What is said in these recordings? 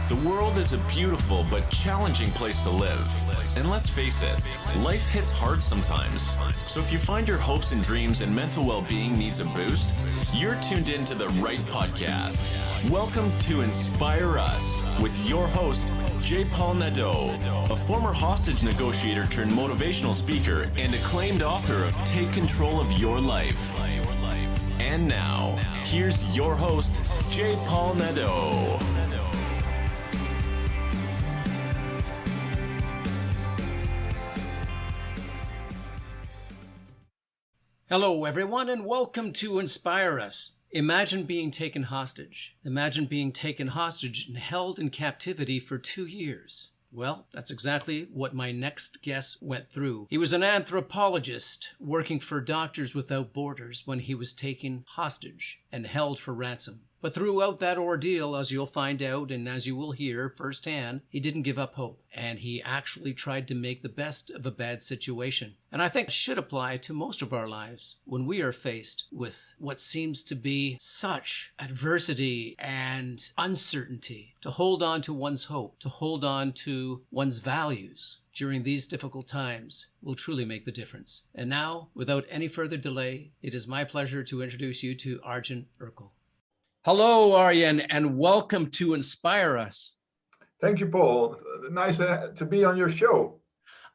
The world is a beautiful but challenging place to live. And let's face it, life hits hard sometimes. So if you find your hopes and dreams and mental well-being needs a boost, you're tuned into the right podcast. Welcome to Inspire Us with your host, J. Paul Nadeau, a former hostage negotiator turned motivational speaker and acclaimed author of Take Control of Your Life. And now, here's your host, J. Paul Nadeau. Hello, everyone, and welcome to Inspire Us. Imagine being taken hostage. Imagine being taken hostage and held in captivity for 2 years. Well, that's exactly what my next guest went through. He was an anthropologist working for Doctors Without Borders when he was taken hostage and held for ransom. But throughout that ordeal, as you'll find out and as you will hear firsthand, he didn't give up hope. And he actually tried to make the best of a bad situation. And I think it should apply to most of our lives when we are faced with what seems to be such adversity and uncertainty. To hold on to one's hope, to hold on to one's values during these difficult times will truly make the difference. And now, without any further delay, it is my pleasure to introduce you to Arjan Erkel. Hello, Arjan, and welcome to Inspire Us. Thank you, Paul. Nice to be on your show.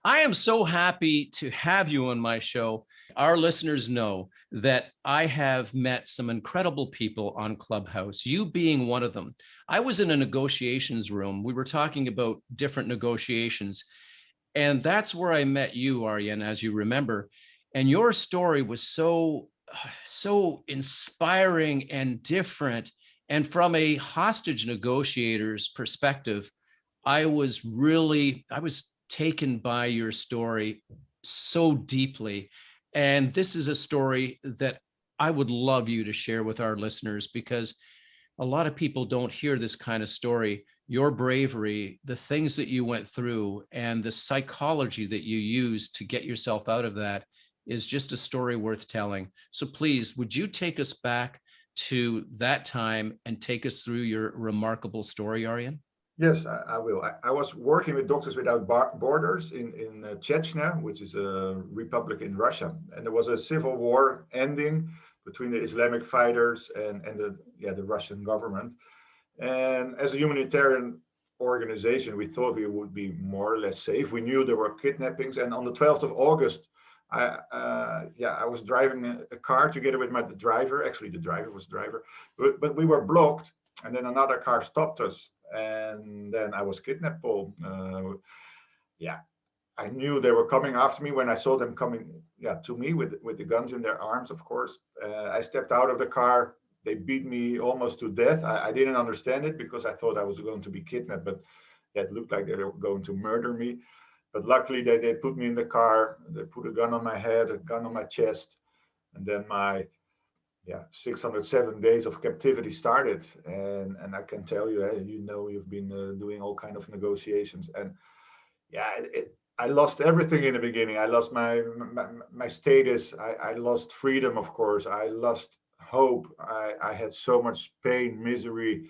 I am so happy to have you on my show. Our listeners know that I have met some incredible people on Clubhouse, you being one of them. I was in a negotiations room. We were talking about different negotiations, and that's where I met you, Arjan, as you remember. And your story was so inspiring and different. And from a hostage negotiator's perspective, I was taken by your story so deeply. And this is a story that I would love you to share with our listeners, because a lot of people don't hear this kind of story. Your bravery, the things that you went through, and the psychology that you used to get yourself out of that is just a story worth telling. So please, would you take us back to that time and take us through your remarkable story, Arjan? Yes, I will. I was working with Doctors Without Borders in Chechnya, which is a republic in Russia. And there was a civil war ending between the Islamic fighters and the Russian government. And as a humanitarian organization, we thought we would be more or less safe. We knew there were kidnappings. And on the 12th of August, I was driving a car together with my driver. Actually, the driver was the driver, but we were blocked, and then another car stopped us, and then I was kidnapped, Paul. I knew they were coming after me when I saw them coming, to me with the guns in their arms, of course. I stepped out of the car. They beat me almost to death. I didn't understand it because I thought I was going to be kidnapped, but it looked like they were going to murder me. But luckily, they put me in the car. They put a gun on my head, a gun on my chest, and then my 607 days of captivity started. And I can tell you, you've been doing all kind of negotiations, and I lost everything in the beginning. I lost my status. I lost freedom, of course. I lost hope. I had so much pain, misery.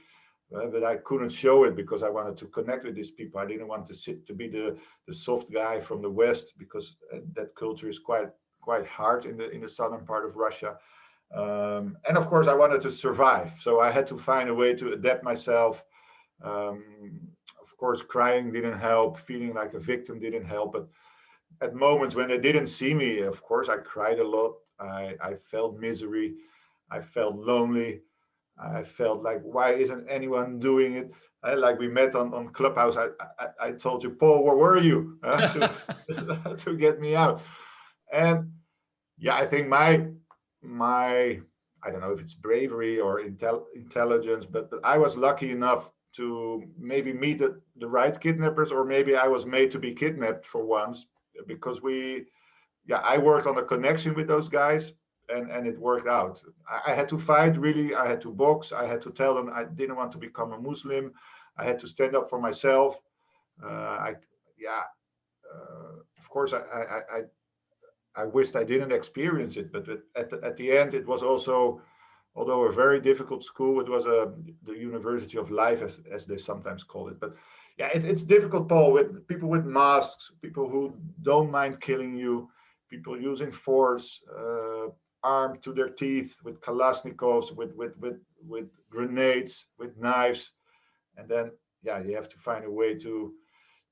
But I couldn't show it because I wanted to connect with these people. I didn't want to be the soft guy from the West, because that culture is quite hard in the southern part of Russia. And of course, I wanted to survive. So I had to find a way to adapt myself. Of course, crying didn't help. Feeling like a victim didn't help. But at moments when they didn't see me, of course, I cried a lot. I felt misery. I felt lonely. I felt like, why isn't anyone doing it? Like we met on Clubhouse. I told you, Paul, where were you to get me out? And I think my I don't know if it's bravery or intelligence, but I was lucky enough to maybe meet the right kidnappers, or maybe I was made to be kidnapped for once, because I worked on a connection with those guys. And it worked out. I had to fight, really. I had to box. I had to tell them I didn't want to become a Muslim. I had to stand up for myself. Of course, I wished I didn't experience it, but at the end, it was also although a very difficult school. It was the University of Life, as they sometimes call it. But yeah, it's difficult, Paul, with people with masks, people who don't mind killing you, people using force, armed to their teeth with Kalashnikovs, with grenades, with knives. And then, yeah, you have to find a way to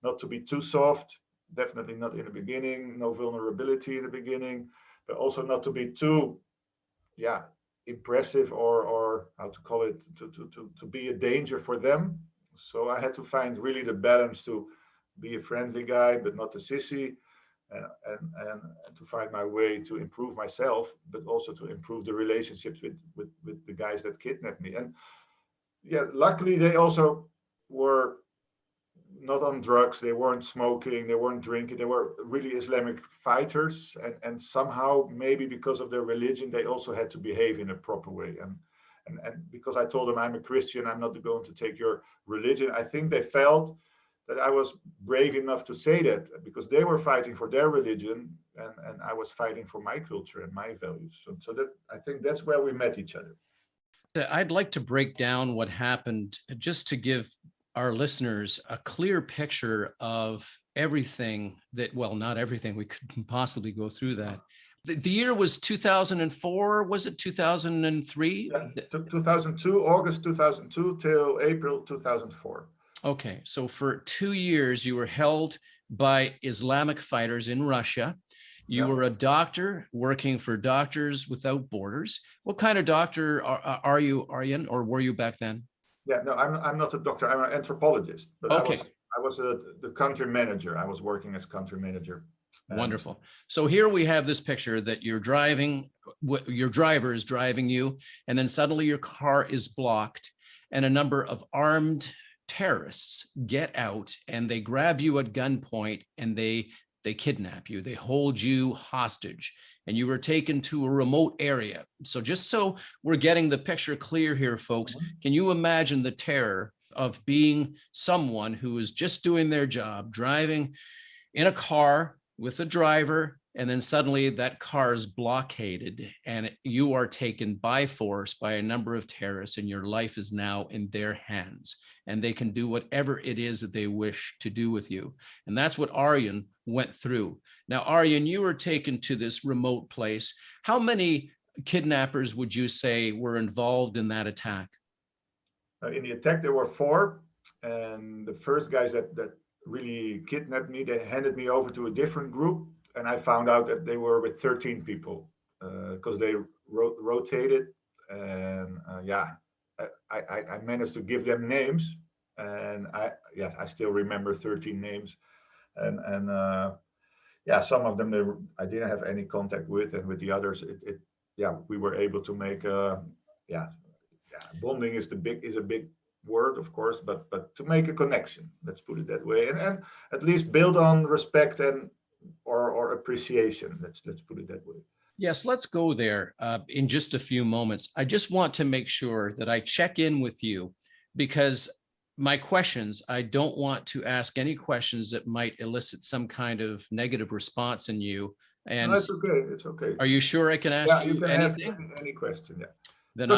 not to be too soft, definitely not in the beginning, no vulnerability in the beginning, but also not to be too, yeah, impressive, or how to call it, to be a danger for them. So I had to find really the balance to be a friendly guy, but not a sissy, and to find my way to improve myself, but also to improve the relationships with the guys that kidnapped me. And yeah, luckily they also were not on drugs, they weren't smoking, they weren't drinking, they were really Islamic fighters, and somehow, maybe because of their religion, they also had to behave in a proper way. And because I told them, I'm a Christian, I'm not going to take your religion, I think they felt that I was brave enough to say that, because they were fighting for their religion, and I was fighting for my culture and my values. So that, I think that's where we met each other. I'd like to break down what happened just to give our listeners a clear picture of everything that, well, not everything, we couldn't possibly go through that. The year was 2004, was it 2003? Yeah, 2002, August 2002 till April 2004. Okay, so for 2 years you were held by Islamic fighters in Russia. You were a doctor working for Doctors Without Borders. What kind of doctor are you, Arjan, or were you back then? Yeah, no, I'm not a doctor. I'm an anthropologist. But okay. I was the country manager. I was working as country manager. Wonderful. So here we have this picture that you're driving, your driver is driving you, and then suddenly your car is blocked, and a number of armed terrorists get out and they grab you at gunpoint, and they kidnap you. They hold you hostage, and you were taken to a remote area. So just so we're getting the picture clear here, folks, can you imagine the terror of being someone who is just doing their job, driving in a car with a driver, and then suddenly that car is blockaded and you are taken by force by a number of terrorists, and your life is now in their hands, and they can do whatever it is that they wish to do with you. And that's what Arjan went through. Now, Arjan, you were taken to this remote place. How many kidnappers would you say were involved in that attack? In the attack, there were 4. And the first guys that really kidnapped me, they handed me over to a different group. And I found out that they were with 13 people, because they rotated. And I managed to give them names. And I still remember 13 names. And some of them I didn't have any contact with, and with the others, we were able to make bonding is a big word, of course, but to make a connection, let's put it that way, and at least build on respect and or appreciation. Let's put it that way. Yes, let's go there in just a few moments. I just want to make sure that I check in with you, because my questions, I don't want to ask any questions that might elicit some kind of negative response in you. And no, it's okay. It's okay. Are you sure I can ask you can anything? ask any question. Yeah. Then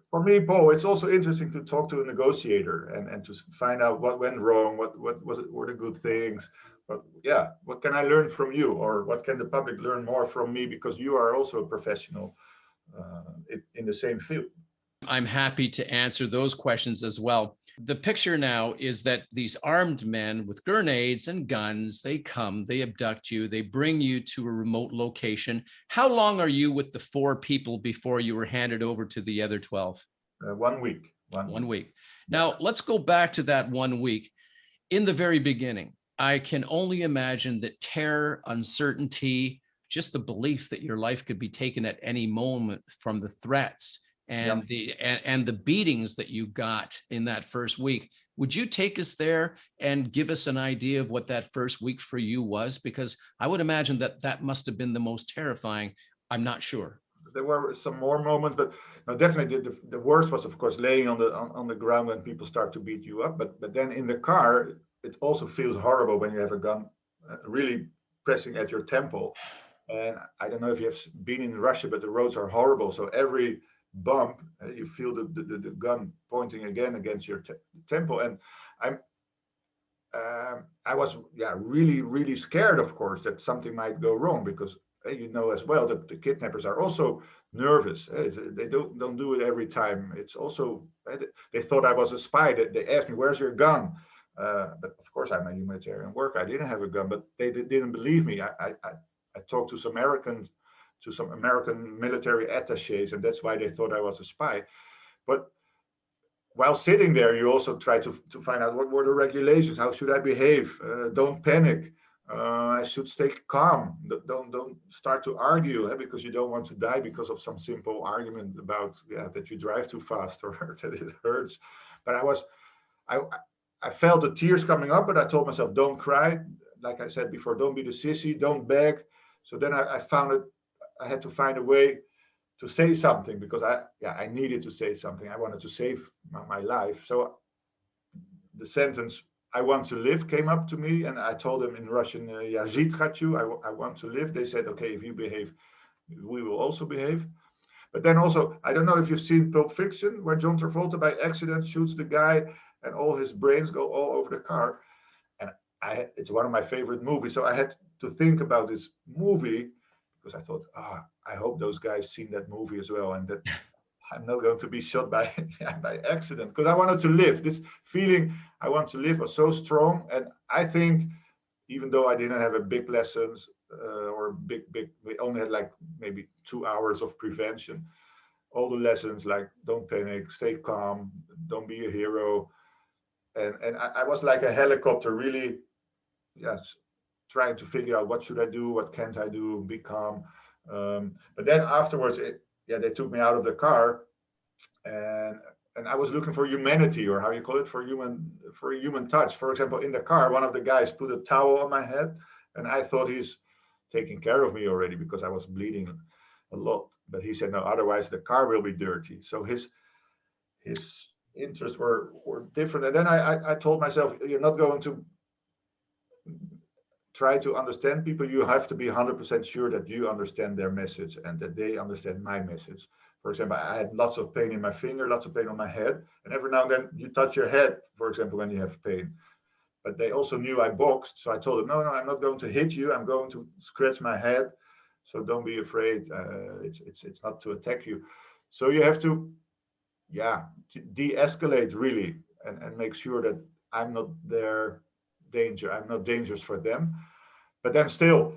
for me, Paul, it's also interesting to talk to a negotiator and to find out what went wrong, what were the good things. But what can I learn from you, or what can the public learn more from me, because you are also a professional in the same field. I'm happy to answer those questions as well. The picture now is that these armed men with grenades and guns, they come, they abduct you, they bring you to a remote location. How long are you with the 4 people before you were handed over to the other 12? 1 week. One week. Now, let's go back to that 1 week. In the very beginning, I can only imagine that terror, uncertainty, just the belief that your life could be taken at any moment from the threats and the beatings that you got in that first week. Would you take us there and give us an idea of what that first week for you was? Because I would imagine that must have been the most terrifying. I'm not sure. There were some more moments, but no, definitely the worst was, of course, laying on the ground when people start to beat you up. But then in the car, it also feels horrible when you have a gun really pressing at your temple. And I don't know if you have been in Russia, but the roads are horrible. So every bump, you feel the gun pointing again against your temple. And I was really, really scared, of course, that something might go wrong, because you know as well that the kidnappers are also nervous. They don't do it every time. It's also, they thought I was a spy. They asked me, "Where's your gun?" But of course, I'm a humanitarian worker. I didn't have a gun, but they didn't believe me. I talked to some American military attaches, and that's why they thought I was a spy. But while sitting there, you also try to find out what were the regulations. How should I behave? Don't panic. I should stay calm. Don't start to argue, because you don't want to die because of some simple argument about that you drive too fast or that it hurts. But I felt the tears coming up, but I told myself, don't cry. Like I said before, don't be the sissy, don't beg. So then I found it. I had to find a way to say something, because I needed to say something. I wanted to save my life. So the sentence, "I want to live," came up to me, and I told them in Russian, "Я жить хочу," I want to live. They said, "Okay, if you behave, we will also behave." But then also, I don't know if you've seen Pulp Fiction, where John Travolta by accident shoots the guy and all his brains go all over the car. And it's one of my favorite movies. So I had to think about this movie, because I thought, I hope those guys seen that movie as well, and that I'm not going to be shot by by accident, because I wanted to live. This feeling, I want to live, was so strong. And I think, even though I didn't have a big lessons or big, we only had like maybe 2 hours of prevention. All the lessons, like don't panic, stay calm, don't be a hero. And I was like a helicopter, really, trying to figure out what should I do, what can't I do, be calm. But then afterwards, they took me out of the car, and I was looking for humanity, or how you call it, for a human touch. For example, in the car, one of the guys put a towel on my head, and I thought he's taking care of me already because I was bleeding a lot. But he said, no, otherwise the car will be dirty. So his interests were different. And then I told myself, you're not going to try to understand people. You have to be 100% sure that you understand their message and that they understand my message. For example, I had lots of pain in my finger, lots of pain on my head. And every now and then you touch your head, for example, when you have pain. But they also knew I boxed. So I told them, no, I'm not going to hit you. I'm going to scratch my head. So don't be afraid. It's not to attack you. So you have to, de-escalate really, and make sure that I'm not their danger. I'm not dangerous for them. But then still,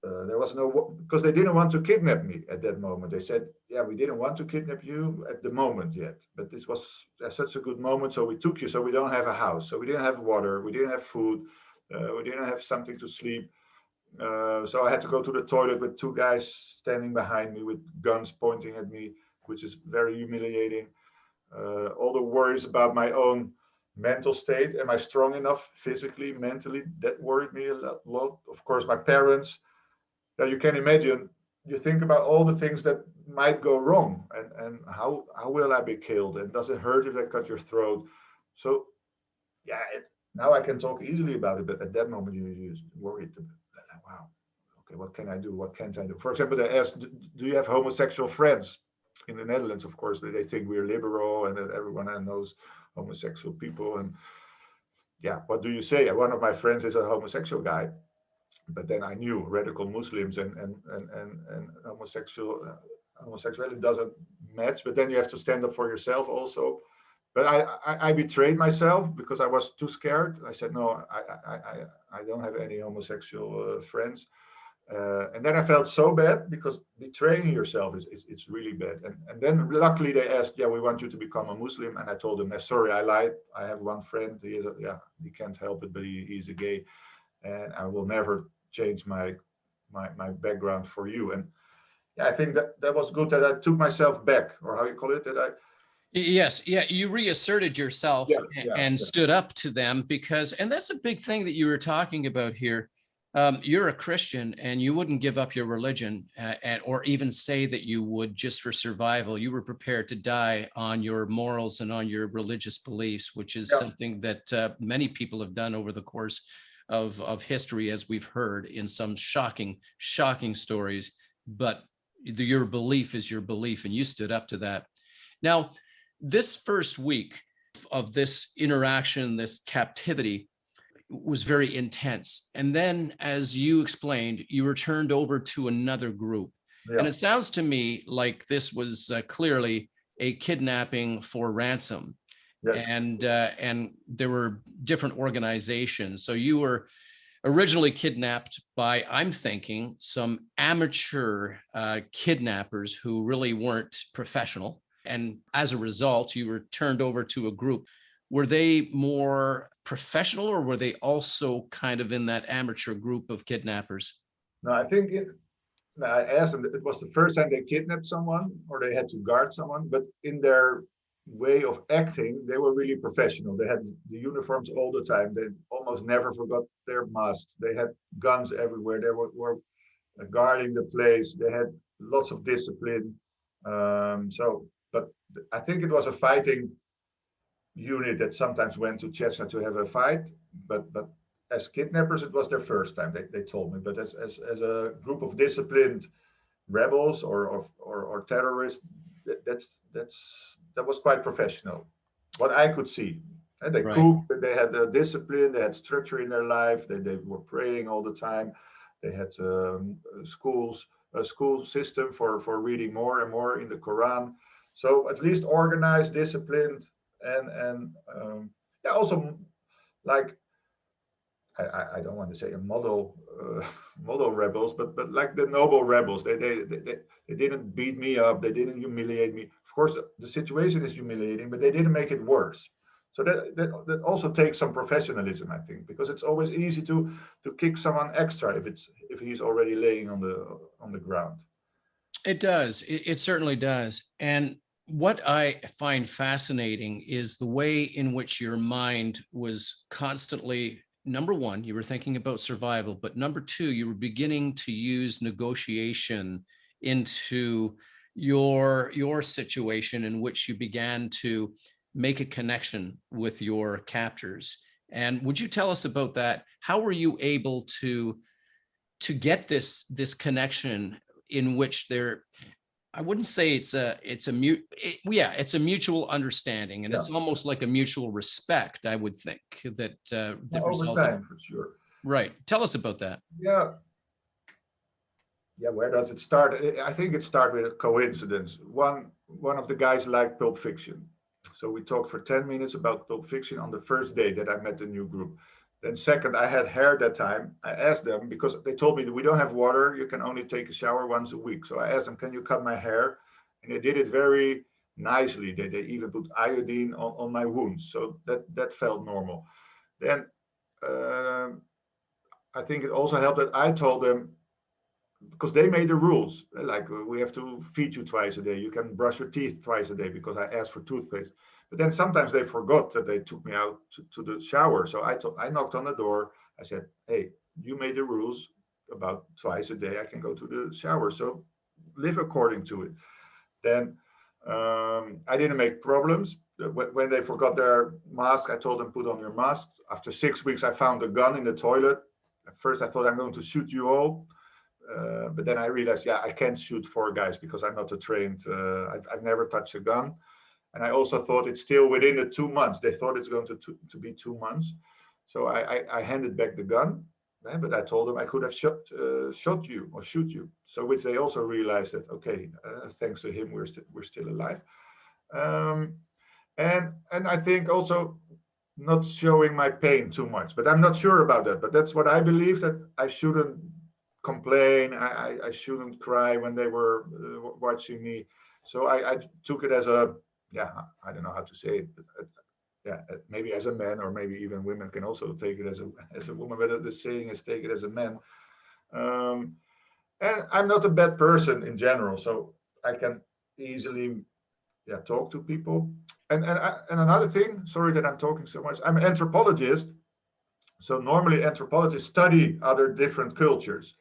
there was no, because they didn't want to kidnap me at that moment. They said, we didn't want to kidnap you at the moment yet, but this was such a good moment, so we took you. So we don't have a house, so we didn't have water, we didn't have food, we didn't have something to sleep. So I had to go to the toilet with two guys standing behind me with guns pointing at me, which is very humiliating. All the worries about my own mental state. Am I strong enough physically, mentally? That worried me a lot. Of course, my parents. Now you can imagine, you think about all the things that might go wrong, and how will I be killed? And does it hurt if I cut your throat? So, now I can talk easily about it, but at that moment you worried. Wow, okay, what can I do? What can't I do? For example, they asked, do you have homosexual friends? In the Netherlands, of course, they think we're liberal and that everyone knows homosexual people. And what do you say? One of my friends is a homosexual guy. But then I knew radical Muslims and homosexuality doesn't match. But then you have to stand up for yourself also. But I betrayed myself because I was too scared. I said, no, I don't have any homosexual friends. And then I felt so bad because betraying yourself it's really bad. And then luckily they asked, we want you to become a Muslim. And I told them, sorry, I lied. I have one friend. He can't help it, but he's a gay. And I will never change my background for you. And I think that was good that I took myself back, or how you call it, Yes, you reasserted yourself and stood up to them, and that's a big thing that you were talking about here. You're a Christian and you wouldn't give up your religion or even say that you would just for survival. You were prepared to die on your morals and on your religious beliefs, which is something that many people have done over the course of history, as we've heard in some shocking stories. But your belief is your belief, and you stood up to that. Now, this first week of this interaction, this captivity, was very intense. And then, as you explained, you were turned over to another group. And Yeah. it sounds to me like this was clearly a kidnapping for ransom. Yes. And there were different organizations. So you were originally kidnapped by, I'm thinking, some amateur kidnappers who really weren't professional. And as a result, you were turned over to a group. Were they more professional, or were they also kind of in that amateur group of kidnappers? No, I think I asked them, it was the first time they kidnapped someone or they had to guard someone, but in their way of acting, they were really professional. They had the uniforms all the time. They almost never forgot their masks. They had guns everywhere. They were guarding the place. They had lots of discipline. But I think it was a fighting unit that sometimes went to Chechnya to have a fight, but as kidnappers, it was their first time. They told me, but as a group of disciplined rebels or terrorists, that was quite professional. What I could see, and they Right. cooked, they had discipline, they had structure in their life. They were praying all the time. They had a school system for reading more and more in the Quran. So at least organized, disciplined, and yeah, also like I don't want to say a model rebels, but like the noble rebels. They didn't beat me up. They didn't humiliate me. Of course, the situation is humiliating, but they didn't make it worse. So that also takes some professionalism, I think, because it's always easy to kick someone extra if he's already laying on the ground. It does. It certainly does. And what I find fascinating is the way in which your mind was constantly, number one, you were thinking about survival, but number two, you were beginning to use negotiation into your situation, in which you began to make a connection with your captors. And would you tell us about that? How were you able to get this connection in which there, I wouldn't say it's a mutual understanding, and Yeah. it's almost like a mutual respect, I would think, that Over resulted. time, for sure. Right. Tell us about that. Yeah. Where does it start? I think it started with a coincidence. One of the guys liked Pulp Fiction. So we talked for 10 minutes about Pulp Fiction on the first day that I met the new group. Then second, I had hair that time. I asked them, because they told me that we don't have water, you can only take a shower once a week. So I asked them, can you cut my hair? And they did it very nicely. They even put iodine on my wounds. So that felt normal. Then I think it also helped that I told them, because they made the rules, like we have to feed you twice a day. You can brush your teeth twice a day, because I asked for toothpaste. But then sometimes they forgot that they took me out to the shower. So I knocked on the door. I said, hey, you made the rules about twice a day I can go to the shower. So live according to it. Then I didn't make problems. When they forgot their mask, I told them, put on your mask. After 6 weeks, I found a gun in the toilet. At first, I thought, I'm going to shoot you all. But then I realized, I can't shoot 4 guys because I'm not a trained, I've never touched a gun. And I also thought it's still within the 2 months. They thought it's going to be 2 months. So I handed back the gun, but I told them I could have shot you or shoot you. So which they also realized that, okay, thanks to him, we're still alive. And I think also not showing my pain too much, but I'm not sure about that. But that's what I believe, that I shouldn't complain. I shouldn't cry when they were watching me. So I took it as a, I don't know how to say it, but maybe as a man, or maybe even women can also take it as a woman, but the saying is take it as a man. And I'm not a bad person in general, so I can easily talk to people. And another thing, sorry that I'm talking so much, I'm an anthropologist. So normally anthropologists study other different cultures.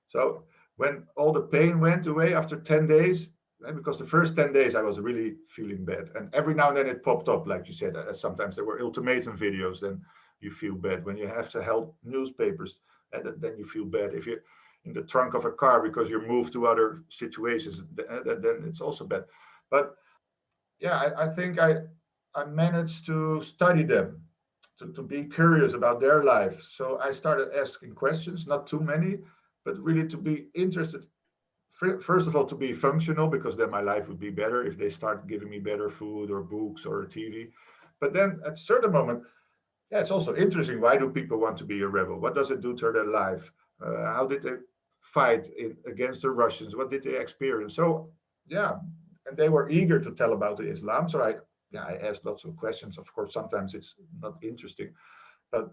So when all the pain went away after 10 days, because the first 10 days I was really feeling bad. And every now and then it popped up, like you said, sometimes there were ultimatum videos, then you feel bad. When you have to help newspapers, then you feel bad. in the trunk of a car because you're moved to other situations, then it's also bad. But yeah, I think I managed to study them, to be curious about their life. So I started asking questions, not too many, but really to be interested. First of all, to be functional, because then my life would be better if they start giving me better food or books or TV. But then at a certain moment, yeah, it's also interesting. Why do people want to be a rebel? What does it do to their life? How did they fight against the Russians? What did they experience? So yeah, and they were eager to tell about the Islam. So I asked lots of questions. Of course, sometimes it's not interesting, but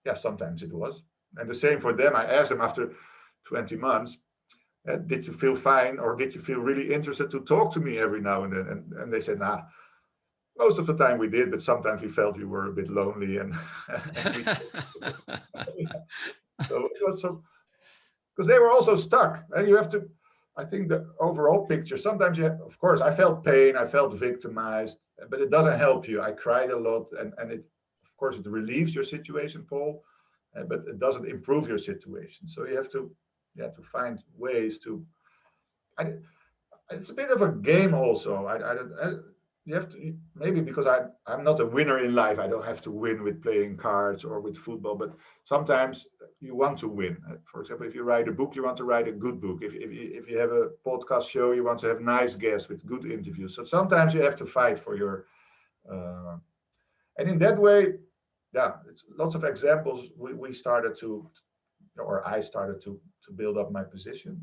yeah, sometimes it was. And the same for them. I asked them after 20 months, did you feel fine, or did you feel really interested to talk to me every now and then? And they said, nah, most of the time we did, but sometimes we felt you were a bit lonely. And so it was so, because they were also stuck. And you have to, I think the overall picture, sometimes of course, I felt pain, I felt victimized, but it doesn't help you. I cried a lot, and it, of course, it relieves your situation, Paul, but it doesn't improve your situation. So you have to find ways to. It's a bit of a game also. You have to, maybe because I'm not a winner in life. I don't have to win with playing cards or with football, but sometimes you want to win. For example, if you write a book, you want to write a good book. If you have a podcast show, you want to have nice guests with good interviews. So sometimes you have to fight for your. And in that way, yeah, it's lots of examples. We started to, or I started to build up my position.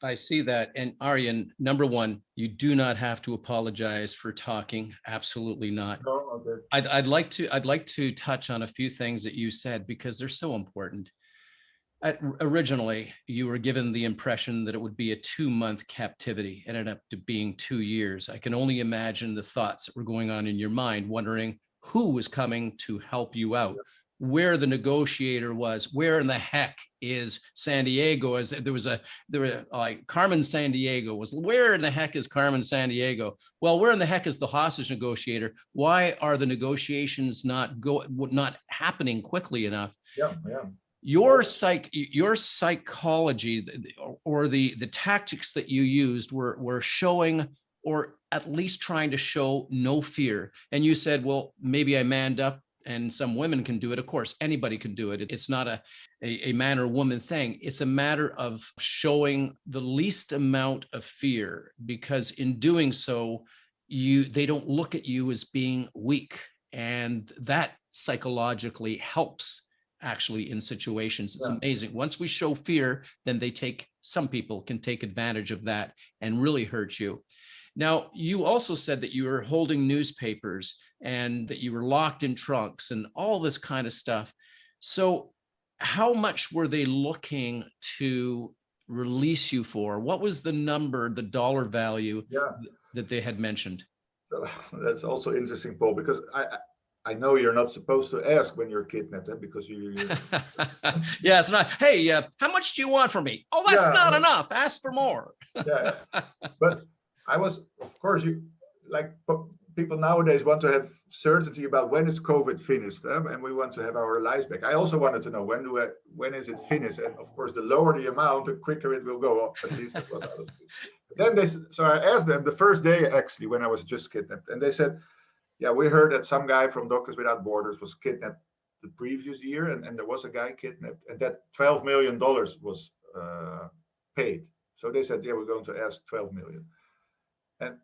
I see that. And Arjan, number one, you do not have to apologize for talking. Absolutely not. Oh, okay. I'd like to touch on a few things that you said, because they're so important. Originally, you were given the impression that it would be a 2-month captivity. It ended up to being 2 years. I can only imagine the thoughts that were going on in your mind, wondering who was coming to help you out, where the negotiator was, where in the heck is San Diego? As there was like Carmen San Diego was, where in the heck is Carmen San Diego? Well, where in the heck is the hostage negotiator? Why are the negotiations not happening quickly enough? Yeah. Your psychology, or the tactics that you used were showing, or at least trying to show, no fear. And you said, well, maybe I manned up, and some women can do it. Of course, anybody can do it. It's not a man or woman thing. It's a matter of showing the least amount of fear, because in doing so, they don't look at you as being weak. And that psychologically helps, actually, in situations. It's amazing. Once we show fear, then some people can take advantage of that and really hurt you. Now, you also said that you were holding newspapers and that you were locked in trunks and all this kind of stuff. So how much were they looking to release you for? What was the number, the dollar value that they had mentioned? That's also interesting, Paul, because I know you're not supposed to ask when you're kidnapped, because you yeah, it's not, hey, how much do you want from me? Oh, that's not enough. Ask for more. Yeah. But I was, of course, people nowadays want to have certainty about when is COVID finished, and we want to have our lives back. I also wanted to know when is it finished, and of course, the lower the amount, the quicker it will go up. At least that was I was. Then so I asked them the first day, actually, when I was just kidnapped, and they said, yeah, we heard that some guy from Doctors Without Borders was kidnapped the previous year, and there was a guy kidnapped, and that $12 million was paid. So they said, yeah, we're going to ask 12 million. And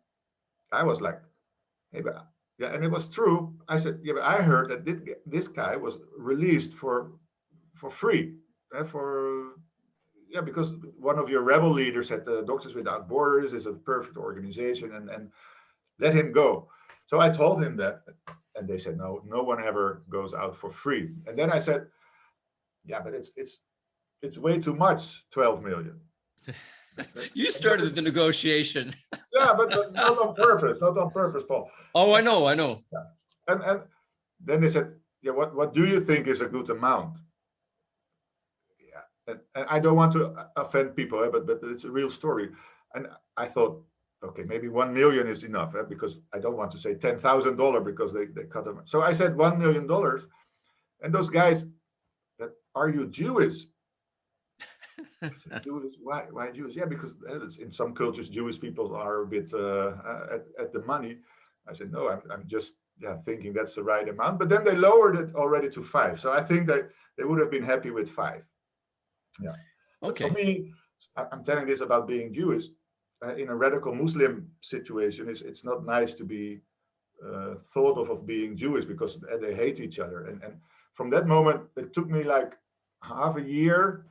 I was like, hey, but yeah, and it was true. I said, yeah, but I heard that this guy was released for free, because one of your rebel leaders said the Doctors Without Borders is a perfect organization, and let him go. So I told him that, and they said, no one ever goes out for free. And then I said, yeah, but it's way too much, 12 million. You started the negotiation. Yeah, but not on purpose, Paul. Oh, I know. Yeah. And then they said, yeah, what do you think is a good amount? Yeah, and I don't want to offend people, but it's a real story. And I thought, okay, maybe 1 million is enough, because I don't want to say $10,000 because they cut them. So I said $1 million, and those guys, are you Jewish? I said, Jews, why Jews? Yeah, because in some cultures, Jewish people are a bit at the money. I said, no, I'm just thinking that's the right amount. But then they lowered it already to 5. So I think that they would have been happy with 5. Yeah. But for Okay. me, I'm telling this about being Jewish. In a radical Muslim situation, it's not nice to be thought of being Jewish because they hate each other. And from that moment, it took me like half a year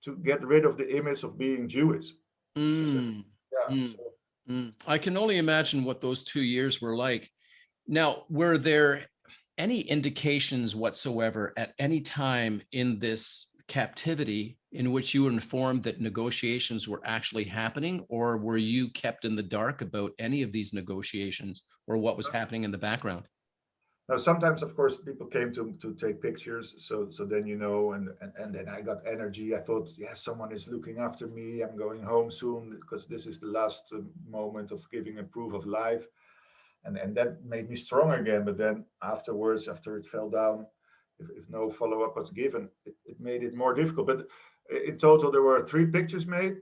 to get rid of the image of being Jewish. So, Mm, yeah. mm, I can only imagine what those 2 years were like. Now, were there any indications whatsoever at any time in this captivity in which you were informed that negotiations were actually happening, or were you kept in the dark about any of these negotiations or what was happening in the background? Now, sometimes, of course, people came to take pictures. So then and then I got energy. I thought, yes, someone is looking after me. I'm going home soon because this is the last moment of giving a proof of life. And that made me strong again. But then afterwards, after it fell down, if no follow-up was given, it made it more difficult. But in total, there were 3 pictures made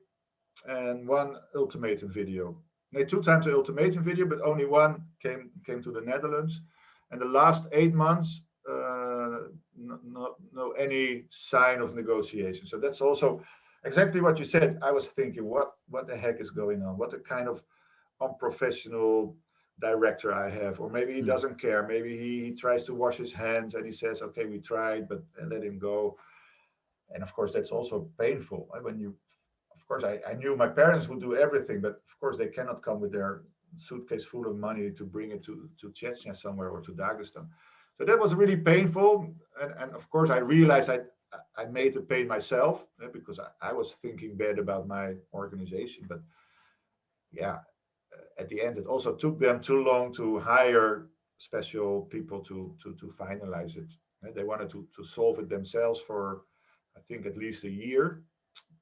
and 1 ultimatum video. They 2 times the ultimatum video, but only 1 came to the Netherlands. And the last 8 months, no any sign of negotiation. So that's also exactly what you said. I was thinking, what the heck is going on? What a kind of unprofessional director I have, or maybe he doesn't care. Maybe he tries to wash his hands and he says, okay, we tried, but let him go. And of course, that's also painful. When you, of course, I knew my parents would do everything, but of course they cannot come with their suitcase full of money to bring it to Chechnya somewhere or to Dagestan. So that was really painful. And of course, I realized I made the pain myself because I was thinking bad about my organization. But yeah, at the end, it also took them too long to hire special people to finalize it. They wanted to solve it themselves for, I think, at least a year.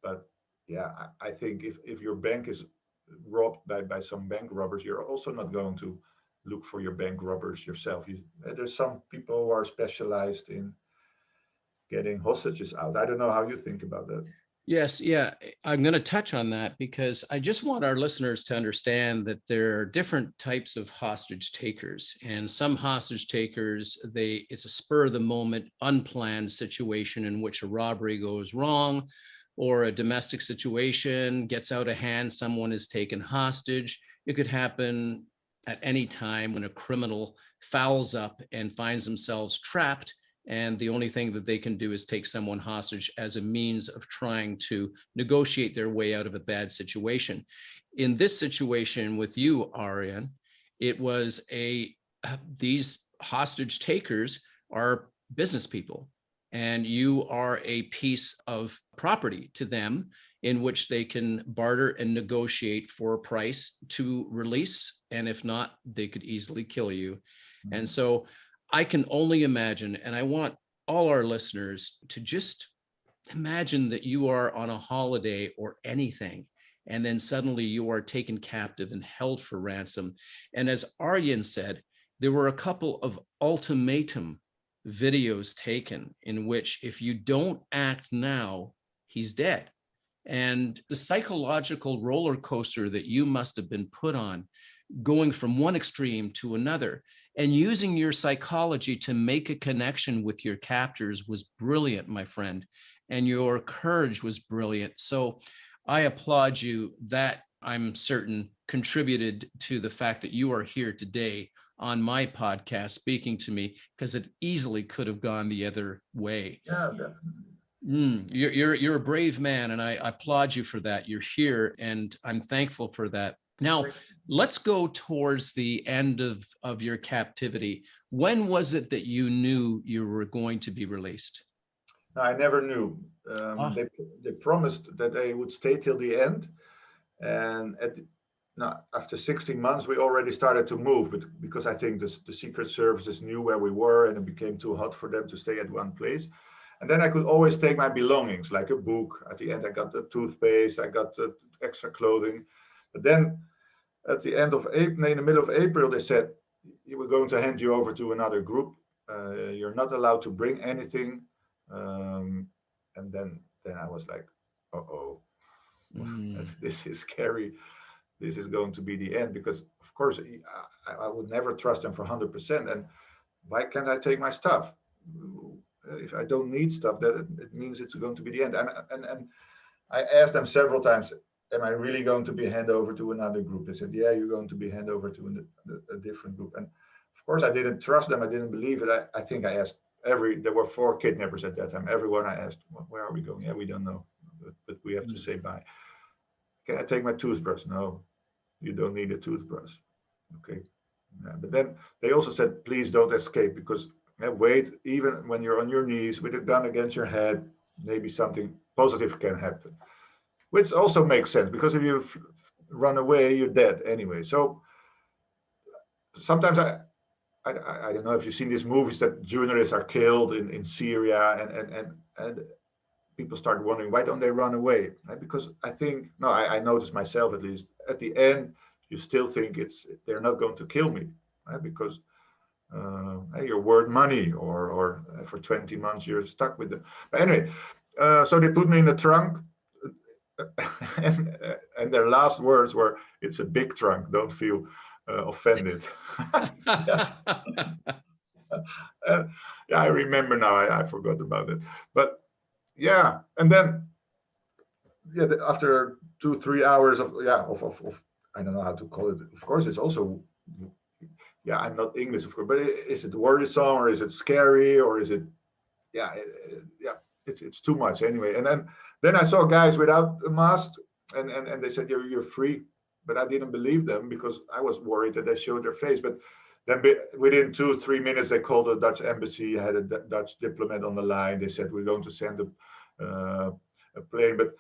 But yeah, I think if your bank is robbed by some bank robbers, you're also not going to look for your bank robbers yourself. There's some people who are specialized in getting hostages out. I don't know how you think about that. Yes, yeah, I'm going to touch on that because I just want our listeners to understand that there are different types of hostage takers, and some hostage takers, it's a spur of the moment, unplanned situation in which a robbery goes wrong or a domestic situation gets out of hand, someone is taken hostage. It could happen at any time when a criminal fouls up and finds themselves trapped, and the only thing that they can do is take someone hostage as a means of trying to negotiate their way out of a bad situation. In this situation with you, Arjan, it was these hostage takers are business people, and you are a piece of property to them in which they can barter and negotiate for a price to release. And if not, they could easily kill you. Mm-hmm. And so I can only imagine, and I want all our listeners to just imagine that you are on a holiday or anything, and then suddenly you are taken captive and held for ransom. And as Arjan said, there were a couple of ultimatum videos taken in which if you don't act now, he's dead. And the psychological roller coaster that you must have been put on, going from one extreme to another, and using your psychology to make a connection with your captors was brilliant, my friend. And your courage was brilliant. So I applaud you. That, I'm certain, contributed to the fact that you are here today on my podcast speaking to me, because it easily could have gone the other way. Yeah, definitely. You're a brave man, and I applaud you for that. You're here, and I'm thankful for that. Now, let's go towards the end of your captivity. When was it that you knew you were going to be released? No, I never knew. They promised that they would stay till the end, and after 16 months, we already started to move, but because I think the Secret Services knew where we were, and it became too hot for them to stay at one place. And then I could always take my belongings, like a book. At the end, I got the toothpaste, I got the extra clothing. But then at the end of April, in the middle of April, they said, we're going to hand you over to another group. You're not allowed to bring anything. And then I was like, uh-oh, Mm. this is scary. This is going to be the end, because of course I would never trust them for 100%. And why can't I take my stuff? If I don't need stuff, that it means it's going to be the end. And I asked them several times, am I really going to be handed over to another group? They said, yeah, you're going to be handed over to a different group. And of course I didn't trust them. I didn't believe it. I think I asked there were 4 kidnappers at that time. Everyone I asked, where are we going? Yeah, we don't know, but we have to say bye. Can I take my toothbrush? No, you don't need a toothbrush. Okay. Yeah, but then they also said, please don't escape, because wait, even when you're on your knees with a gun against your head, maybe something positive can happen, which also makes sense, because if you run away, you're dead anyway. So sometimes I don't know if you've seen these movies that journalists are killed in Syria, and people start wondering, why don't they run away? Right? Because I think, no, I noticed myself, at least at the end, you still think they're not going to kill me, right? Because hey, you're worth money, or for 20 months you're stuck with them. But anyway, so they put me in the trunk, and their last words were, "It's a big trunk. Don't feel offended." Yeah. Yeah, I remember now. I forgot about it, but yeah, and then yeah, after 2-3 hours of I don't know how to call it. Of course, it's also, yeah, I'm not English, of course, but is it worrisome, or is it scary, or is it, yeah, yeah, it's too much anyway. And then I saw guys without a mask, and they said you're free, but I didn't believe them, because I was worried that they showed their face. But then within 2-3 minutes, they called the Dutch embassy, had a Dutch diplomat on the line. They said, we're going to send a plane. But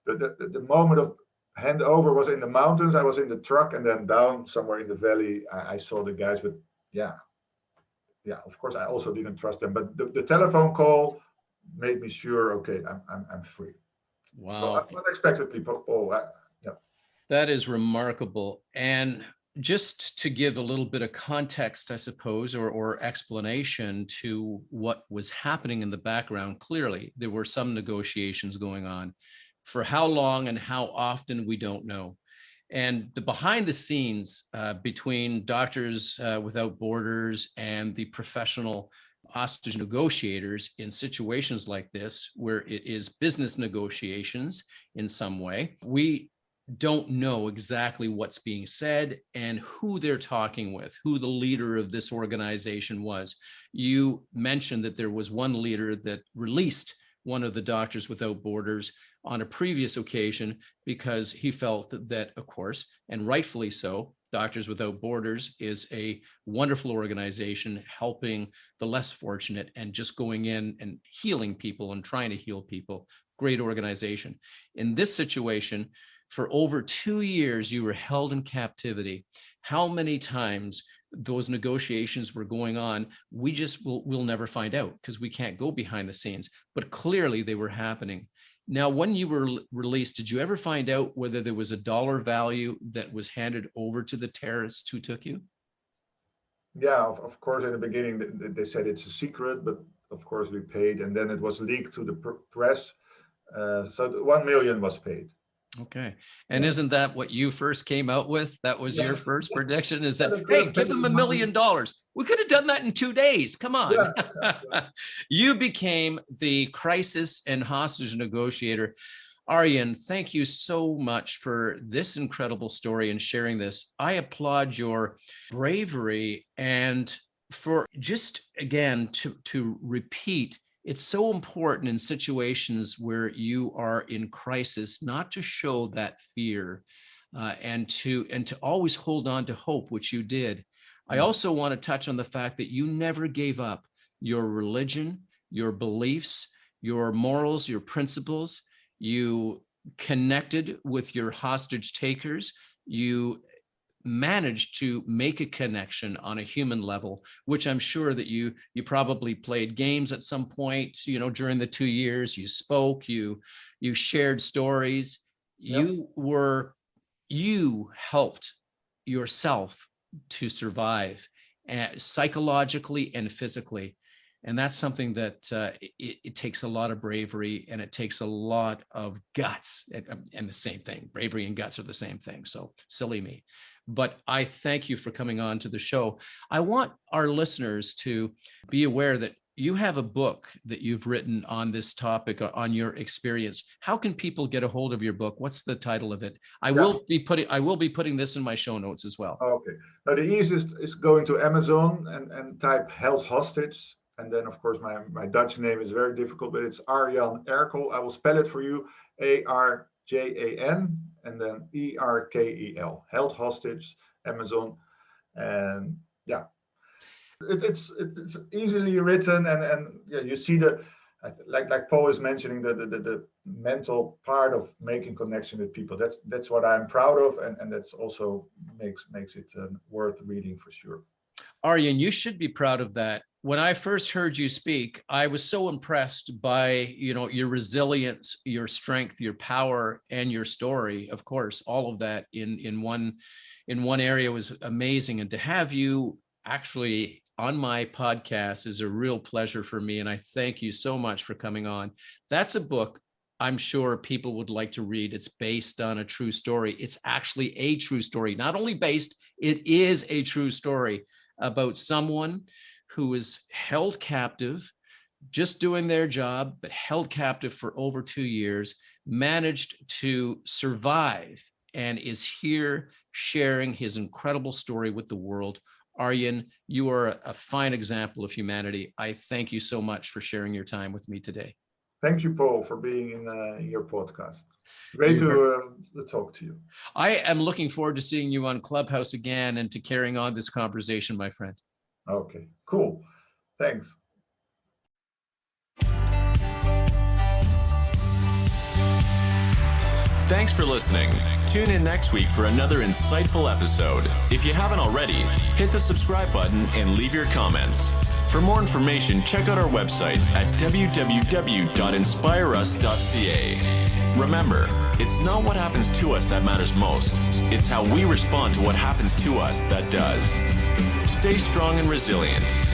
the moment of handover was in the mountains. I was in the truck, and then down somewhere in the valley, I saw the guys. But yeah, of course, I also didn't trust them. But the telephone call made me sure, okay, I'm free. Wow. So unexpectedly, yeah. That is remarkable. And just to give a little bit of context, I suppose, or explanation to what was happening in the background, clearly there were some negotiations going on. For how long and how often, we don't know. And the behind the scenes between Doctors Without Borders and the professional hostage negotiators in situations like this, where it is business negotiations in some way, we don't know exactly what's being said and who they're talking with, who the leader of this organization was. You mentioned that there was one leader that released one of the Doctors Without Borders on a previous occasion, because he felt that, of course, and rightfully so, Doctors Without Borders is a wonderful organization helping the less fortunate and just going in and healing people and trying to heal people. Great organization. In this situation, for over 2 years, you were held in captivity. How many times those negotiations were going on, we just we'll never find out, because we can't go behind the scenes. But clearly they were happening. Now, when you were released, did you ever find out whether there was a dollar value that was handed over to the terrorists who took you? Yeah, of course, in the beginning, they said it's a secret, but of course we paid, and then it was leaked to the press. So 1 million was paid. Okay. And Yeah. isn't that what you first came out with? That was your first prediction, is that, Yeah, hey, give them $1 million. We could have done that in 2 days. Come on. Yeah. You became the crisis and hostage negotiator. Arjan, thank you so much for this incredible story and sharing this. I applaud your bravery, and for just, again, to repeat, it's so important in situations where you are in crisis not to show that fear, and to always hold on to hope, which you did. I also want to touch on the fact that you never gave up your religion, your beliefs, your morals, your principles. You connected with your hostage takers. You managed to make a connection on a human level, which I'm sure that you probably played games at some point, during the 2 years. You spoke, you shared stories. Yep. You helped yourself to survive, psychologically and physically. And that's something that it takes a lot of bravery, and it takes a lot of guts. And the same thing, bravery and guts are the same thing. So silly me. But I thank you for coming on to the show. I want our listeners to be aware that you have a book that you've written on this topic, on your experience. How can people get a hold of your book? What's the title of it? I will be putting this in my show notes as well. Okay. Now the easiest is going to Amazon and type "held hostage." And then, of course, my Dutch name is very difficult, but it's Arjan Erkel. I will spell it for you: Arjan and then Erkel. Held hostage, Amazon, and yeah. It's easily written, and yeah, you see like Paul is mentioning the mental part of making connection with people. That's what I'm proud of, and that's also makes it worth reading for sure. Arjan, you should be proud of that. When I first heard you speak, I was so impressed by, your resilience, your strength, your power, and your story. Of course, all of that in one area was amazing. And to have you actually on my podcast is a real pleasure for me. And I thank you so much for coming on. That's a book I'm sure people would like to read. It's based on a true story. It's actually a true story. Not only based, it is a true story about someone who is held captive, just doing their job, but held captive for over 2 years, managed to survive, and is here sharing his incredible story with the world. Arjan, you are a fine example of humanity. I thank you so much for sharing your time with me today. Thank you, Paul, for being in your podcast. Great to talk to you. I am looking forward to seeing you on Clubhouse again and to carrying on this conversation, my friend. Okay, cool. Thanks. Thanks for listening. Tune in next week for another insightful episode. If you haven't already, hit the subscribe button and leave your comments. For more information, check out our website at www.inspireus.ca. Remember, it's not what happens to us that matters most. It's how we respond to what happens to us that does. Stay strong and resilient.